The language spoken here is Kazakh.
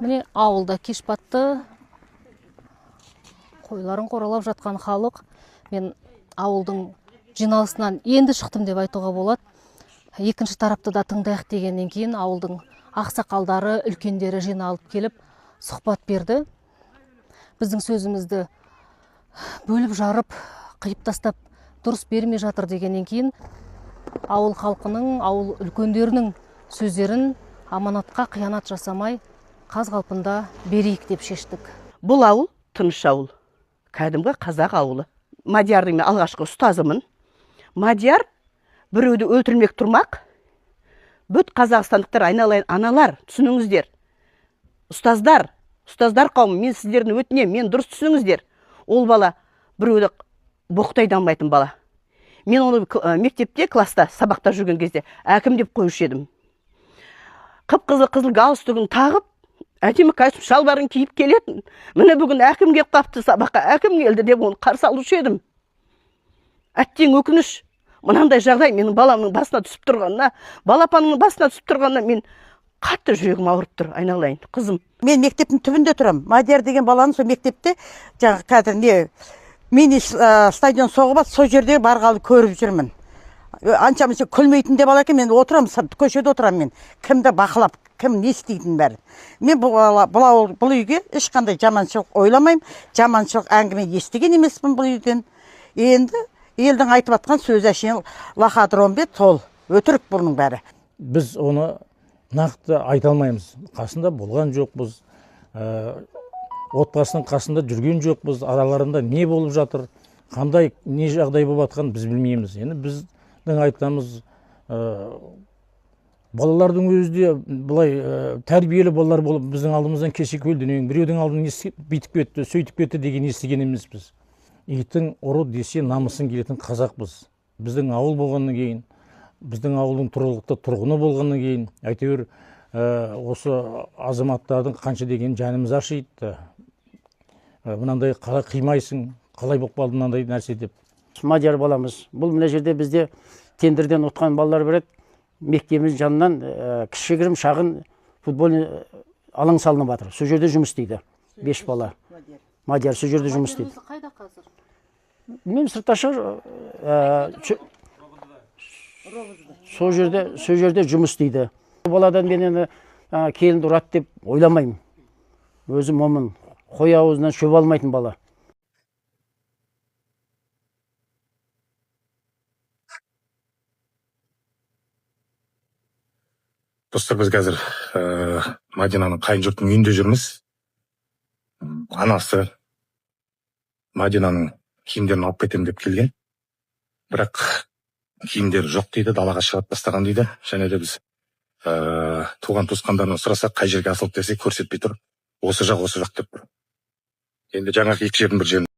Міне ауылда кеш батты. Қойларын қоралап жатқан халық. Мен ауылдың жиналысынан енді шықтым деп айтуға болады. Екінші тарапты да тыңдайық дегеннен кейін ауылдың ақсақалдары, үлкендері жиналып келіп сұхбат берді. Біздің сөзімізді бөліп жарып, қиып тастап дұрыс бермей жатыр дегеннен кейін ауыл халқының, ауыл үлкендерінің сөздерін аманатқа қиянат жасамай қаз қалпында берейік деп шештік. Бұл ауыл тыныш ауыл, кәдімгі қазақ ауылы. Мадиярдың мен алғашқы ұстазымын. Мадияр біреуді өлтірмек тұрмақ. Бүт қазақстандықтар айналайын, аналар, түсініңіздер. Ұстаздар қауым, мен сіздердің өтінем, мен дұрыс түсініңіздер. Ол бала біреуді боқтайдан алмайтын бала. Мен оны мектепте, класста, сабақта жүрген кезде әкім деп қойушы едім. Қып-қызыл галстугын тағып, әдемі костюм шалбарын киіп келетін. Міне бүгін әкім келіп қапты сабаққа, әкім келді деп оны қарсы алушы едім. Әттең өкініш, мынандай жағдай менің баламның басына түсіп тұрғанына, балапанымның басына түсіп тұрғанына мен қатты жүрегім ауырып тұр, айналайын, қызым. Мен мектептің түбінде тұрам. Мадияр деген баланы сол мектепте жаңағы қазір мини стадион соғып, сол жерде барғалы көріп жүрмін. Анша-мұнша күлмейтін де бала екен, мен отырам, көшеде отырам мен. Кімді бақылап, кім не істейтін бәрі. Мен бұл үйге ешқандай жаманшылық ойламаймын, жаманшылық әңгіме естіген емеспін бұл үйден. Енді елдің айтып атқан сөз әшейін лақадырон бе тол, өтірік бұның бәрі. Біз оны нақты айта алмаймыз. Қасында болған жоқпыз. Отбасының қасында жүрген жоқпыз. Араларында не болып жатыр, қандай не жағдай болып жатқан біз білмейміз. Енді біздің айтамыз, балалардың өзі де былай тәрбиелі балалар болып біздің алдымыздан кеше көлденең біреудің алдынан бүйтіп кетті, сөйтіп кетті деген естіген емеспіз. Итің ұры десе намысын келетін қазақпыз. Біздің ауыл болғаннан кейін, біздің ауылдың тұрғылықты тұрғыны болғаннан кейін, әйтеуір осы азаматтардың қанша деген жанымыз ашиды. Мынандай қалай қимайсың, қалай болып қалды мынандай нәрсе деп. Мадияр баламыз. Бұл мына жерде бізде тендерден ұтқан балалар бар еді. Мектебіміз жанынан кішігірім шағын футбол алаң салынып жатыр. Сол жерде жұмыс істейді. 5 бала. Мадияр сол жерде жұмыс істейді. Қайда қазір? Мен сыртта сол жерде жұмыс істейді. Баладан мен келінді ұрады деп ойламаймын. Өзі момын, қой аузынан шөп алмайтын бала. Достар, біз қазір Мадинаның қайын жұртының үйінде жүрміз. Анасы Мадинаның киімдерін алып кетем деп келген. Бірақ киімдері жоқ дейді, далаға шығарып тастаған дейді. Және де біз туған туысқандарынан сұрасақ, қай жерге асылып десе көрсетпей тұр. Осы жақ деп тұр. Енді жаңағы екі жердің бір жерін